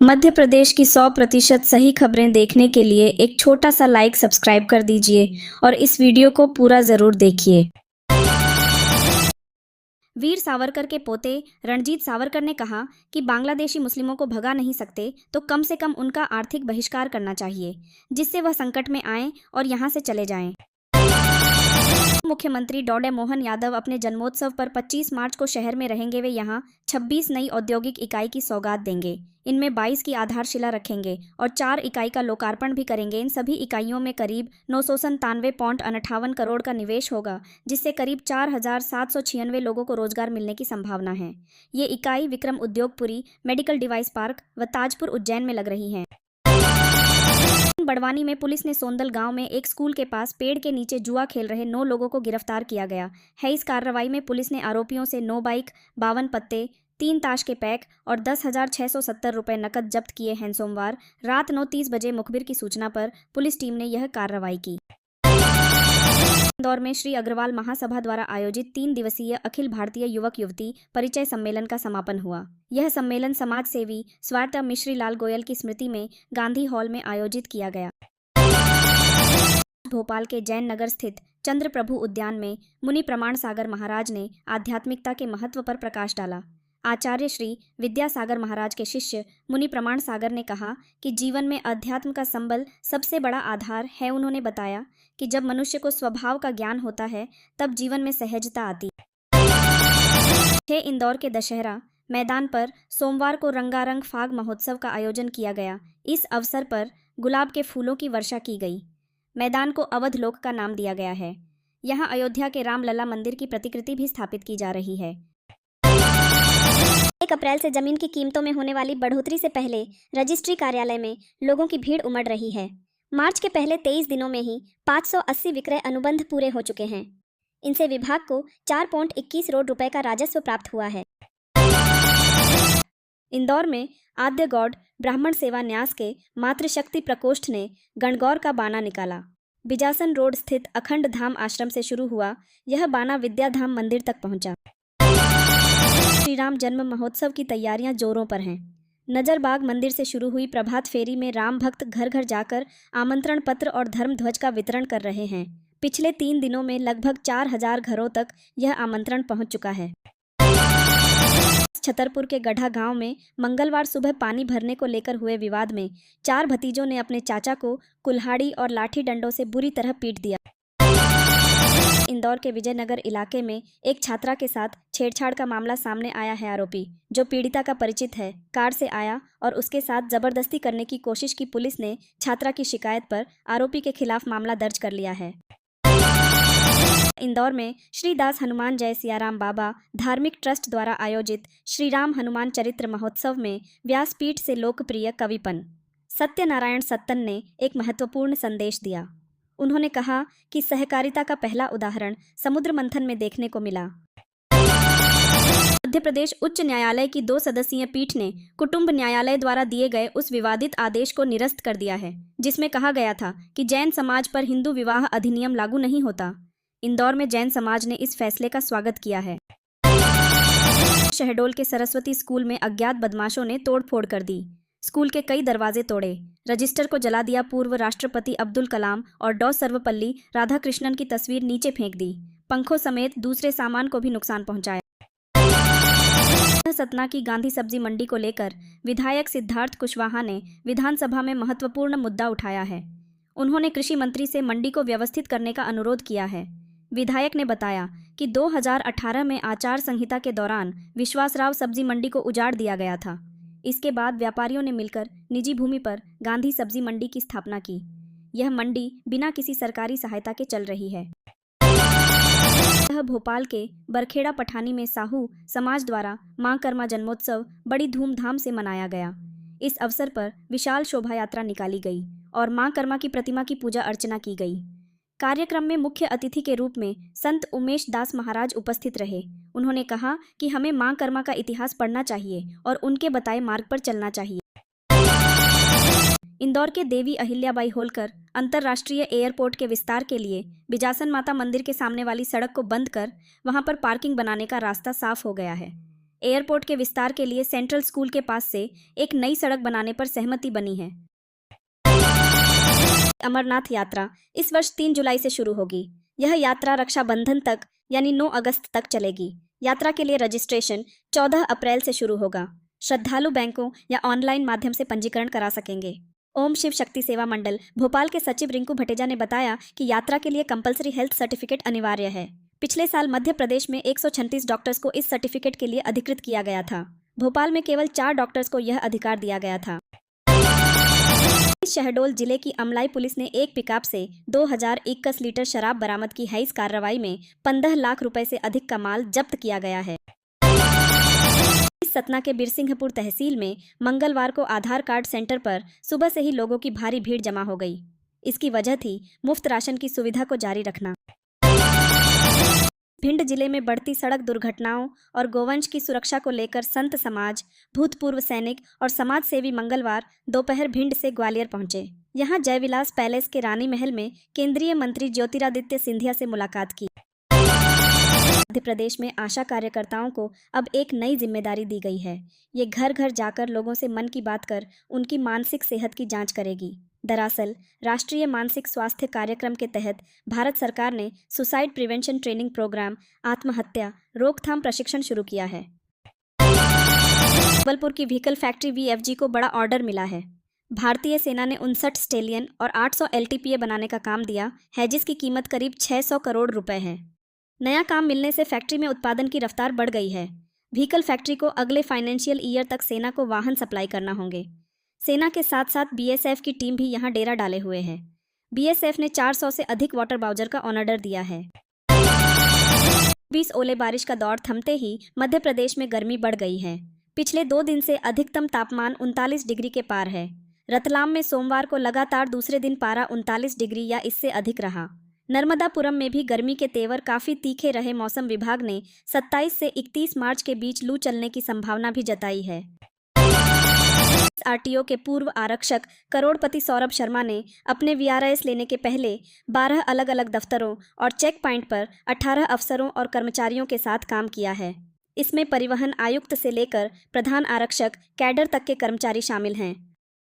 मध्य प्रदेश की 100% सही खबरें देखने के लिए एक छोटा सा लाइक सब्सक्राइब कर दीजिए और इस वीडियो को पूरा ज़रूर देखिए। वीर सावरकर के पोते रणजीत सावरकर ने कहा कि बांग्लादेशी मुस्लिमों को भगा नहीं सकते तो कम से कम उनका आर्थिक बहिष्कार करना चाहिए, जिससे वह संकट में आएं और यहां से चले जाएं। मुख्यमंत्री डॉ मोहन यादव अपने जन्मोत्सव पर 25 मार्च को शहर में रहेंगे। वे यहां 26 नई औद्योगिक इकाई की सौगात देंगे। इनमें 22 की आधारशिला रखेंगे और 4 इकाई का लोकार्पण भी करेंगे। इन सभी इकाइयों में करीब 997.58 करोड़ का निवेश होगा, जिससे करीब 4,796 लोगों को रोजगार मिलने की संभावना है। ये इकाई विक्रम उद्योगपुरी, मेडिकल डिवाइस पार्क व ताजपुर उज्जैन में लग रही हैं। बड़वानी में पुलिस ने सोंदल गांव में एक स्कूल के पास पेड़ के नीचे जुआ खेल रहे 9 लोगों को गिरफ्तार किया गया है। इस कार्रवाई में पुलिस ने आरोपियों से 9 बाइक, 52 पत्ते, 3 ताश के पैक और 10,670 रुपये नकद जब्त किए हैं। सोमवार रात 9:30 बजे मुखबिर की सूचना पर पुलिस टीम ने यह कार्रवाई की। इंदौर में श्री अग्रवाल महासभा द्वारा आयोजित 3 दिवसीय अखिल भारतीय युवक युवती परिचय सम्मेलन का समापन हुआ। यह सम्मेलन समाज सेवी स्वार्थ मिश्री लाल गोयल की स्मृति में गांधी हॉल में आयोजित किया गया। भोपाल के जैन नगर स्थित चंद्र प्रभु उद्यान में मुनि प्रमाण सागर महाराज ने आध्यात्मिकता के महत्व पर प्रकाश डाला। आचार्य श्री विद्यासागर महाराज के शिष्य मुनि प्रमाण सागर ने कहा कि जीवन में अध्यात्म का संबल सबसे बड़ा आधार है। उन्होंने बताया कि जब मनुष्य को स्वभाव का ज्ञान होता है तब जीवन में सहजता आती है। इंदौर के दशहरा मैदान पर सोमवार को रंगारंग फाग महोत्सव का आयोजन किया गया। इस अवसर पर गुलाब के फूलों की वर्षा की गई। मैदान को अवध लोक का नाम दिया गया है। यहाँ अयोध्या के रामलला मंदिर की प्रतिकृति भी स्थापित की जा रही है। 1 अप्रैल से जमीन की कीमतों में होने वाली बढ़ोतरी से पहले रजिस्ट्री कार्यालय में लोगों की भीड़ उमड़ रही है। मार्च के पहले 23 दिनों में ही 580 विक्रय अनुबंध पूरे हो चुके हैं। इनसे विभाग को 4.21 करोड़ रुपए का राजस्व प्राप्त हुआ है। इंदौर में आद्य गौड़ ब्राह्मण सेवा न्यास के मातृशक्ति प्रकोष्ठ ने गणगौर का बाना निकाला। बिजासन रोड स्थित अखंड धाम आश्रम से शुरू हुआ यह बाना विद्याधाम मंदिर तक पहुंचा। श्री राम जन्म महोत्सव की तैयारियां जोरों पर हैं। नजरबाग मंदिर से शुरू हुई प्रभात फेरी में राम भक्त घर घर जाकर आमंत्रण पत्र और धर्म ध्वज का वितरण कर रहे हैं। पिछले 3 दिनों में लगभग 4,000 घरों तक यह आमंत्रण पहुंच चुका है। छतरपुर के गढ़ा गांव में मंगलवार सुबह पानी भरने को लेकर हुए विवाद में 4 भतीजों ने अपने चाचा को कुल्हाड़ी और लाठी डंडों से बुरी तरह पीट दिया। इंदौर के विजयनगर इलाके में एक छात्रा के साथ छेड़छाड़ का मामला सामने आया है। आरोपी, जो पीड़िता का परिचित है, कार से आया और उसके साथ जबरदस्ती करने की कोशिश की। पुलिस ने छात्रा की शिकायत पर आरोपी के खिलाफ मामला दर्ज कर लिया है। इंदौर में श्री दास हनुमान जय सियाराम बाबा धार्मिक ट्रस्ट द्वारा आयोजित श्री राम हनुमान चरित्र महोत्सव में व्यासपीठ से लोकप्रिय कविपन सत्यनारायण सत्तन ने एक महत्वपूर्ण संदेश दिया। उन्होंने कहा कि सहकारिता का पहला उदाहरण समुद्र मंथन में देखने को मिला। मध्य प्रदेश उच्च न्यायालय की 2 सदस्यीय पीठ ने कुटुंब न्यायालय द्वारा दिए गए उस विवादित आदेश को निरस्त कर दिया है, जिसमें कहा गया था कि जैन समाज पर हिंदू विवाह अधिनियम लागू नहीं होता। इंदौर में जैन समाज ने इस फैसले का स्वागत किया है। शहडोल के सरस्वती स्कूल में अज्ञात बदमाशों ने तोड़फोड़ कर दी। स्कूल के कई दरवाजे तोड़े, रजिस्टर को जला दिया। पूर्व राष्ट्रपति अब्दुल कलाम और डॉ सर्वपल्ली राधाकृष्णन की तस्वीर नीचे फेंक दी। पंखों समेत दूसरे सामान को भी नुकसान पहुंचाया। सतना की गांधी सब्जी मंडी को लेकर विधायक सिद्धार्थ कुशवाहा ने विधानसभा में महत्वपूर्ण मुद्दा उठाया है। उन्होंने कृषि मंत्री से मंडी को व्यवस्थित करने का अनुरोध किया है। विधायक ने बताया कि 2018 में आचार संहिता के दौरान विश्वासराव सब्जी मंडी को उजाड़ दिया गया था। इसके बाद व्यापारियों ने मिलकर निजी भूमि पर गांधी सब्जी मंडी की स्थापना की। यह मंडी बिना किसी सरकारी सहायता के चल रही है। भोपाल के बरखेड़ा पठानी में साहू समाज द्वारा मां कर्मा जन्मोत्सव बड़ी धूमधाम से मनाया गया। इस अवसर पर विशाल शोभा यात्रा निकाली गई और मां कर्मा की प्रतिमा की पूजा अर्चना की गई। कार्यक्रम में मुख्य अतिथि के रूप में संत उमेश दास महाराज उपस्थित रहे। उन्होंने कहा कि हमें मां कर्मा का इतिहास पढ़ना चाहिए और उनके बताए मार्ग पर चलना चाहिए। इंदौर के देवी अहिल्याबाई होलकर अंतर्राष्ट्रीय एयरपोर्ट के विस्तार के लिए बिजासन माता मंदिर के सामने वाली सड़क को बंद कर वहां पर पार्किंग बनाने का रास्ता साफ हो गया है। एयरपोर्ट के विस्तार के लिए सेंट्रल स्कूल के पास से एक नई सड़क बनाने पर सहमति बनी है। अमरनाथ यात्रा इस वर्ष 3 जुलाई से शुरू होगी। यह यात्रा रक्षाबंधन तक यानी 9 अगस्त तक चलेगी। यात्रा के लिए रजिस्ट्रेशन 14 अप्रैल से शुरू होगा। श्रद्धालु बैंकों या ऑनलाइन माध्यम से पंजीकरण करा सकेंगे। ओम शिव शक्ति सेवा मंडल भोपाल के सचिव रिंकू भटेजा ने बताया कि यात्रा के लिए कंपलसरी हेल्थ सर्टिफिकेट अनिवार्य है। पिछले साल मध्य प्रदेश में 136 डॉक्टर्स को इस सर्टिफिकेट के लिए अधिकृत किया गया था। भोपाल में केवल 4 डॉक्टर्स को यह अधिकार दिया गया था। शहडोल जिले की अमलाई पुलिस ने एक पिकअप से 2021 लीटर शराब बरामद की है। इस कार्रवाई में 15 लाख रुपए से अधिक का माल जब्त किया गया है। सतना के बिरसिंहपुर तहसील में मंगलवार को आधार कार्ड सेंटर पर सुबह से ही लोगों की भारी भीड़ जमा हो गई। इसकी वजह थी मुफ्त राशन की सुविधा को जारी रखना। भिंड जिले में बढ़ती सड़क दुर्घटनाओं और गोवंश की सुरक्षा को लेकर संत समाज, भूतपूर्व सैनिक और समाज सेवी मंगलवार दोपहर भिंड से ग्वालियर पहुंचे। यहां जयविलास पैलेस के रानी महल में केंद्रीय मंत्री ज्योतिरादित्य सिंधिया से मुलाकात की। मध्य प्रदेश में आशा कार्यकर्ताओं को अब एक नई जिम्मेदारी दी गई है। ये घर घर जाकर लोगों से मन की बात कर उनकी मानसिक सेहत की जांच करेगी। दरअसल राष्ट्रीय मानसिक स्वास्थ्य कार्यक्रम के तहत भारत सरकार ने सुसाइड प्रिवेंशन ट्रेनिंग प्रोग्राम आत्महत्या रोकथाम प्रशिक्षण शुरू किया है। जबलपुर की व्हीकल फैक्ट्री VFG को बड़ा ऑर्डर मिला है। भारतीय सेना ने 59 स्टेलियन और 800 LTPA बनाने का काम दिया है, जिसकी कीमत करीब 600 करोड़ रुपए है। नया काम मिलने से फैक्ट्री में उत्पादन की रफ्तार बढ़ गई है। व्हीकल फैक्ट्री को अगले फाइनेंशियल ईयर तक सेना को वाहन सप्लाई करना होंगे। सेना के साथ साथ BSF की टीम भी यहां डेरा डाले हुए है। BSF ने 400 से अधिक वाटर बाउजर का ऑर्डर दिया है। 20 ओले बारिश का दौर थमते ही मध्य प्रदेश में गर्मी बढ़ गई है। पिछले 2 दिन से अधिकतम तापमान 39 डिग्री के पार है। रतलाम में सोमवार को लगातार दूसरे दिन पारा 39 डिग्री या इससे अधिक रहा। नर्मदापुरम में भी गर्मी के तेवर काफ़ी तीखे रहे। मौसम विभाग ने 27 से 31 मार्च के बीच लू चलने की संभावना भी जताई है। RTO के पूर्व आरक्षक करोड़पति सौरभ शर्मा ने अपने VRS लेने के पहले 12 अलग अलग दफ्तरों और चेक पॉइंट पर 18 अफसरों और कर्मचारियों के साथ काम किया है। इसमें परिवहन आयुक्त से लेकर प्रधान आरक्षक कैडर तक के कर्मचारी शामिल हैं।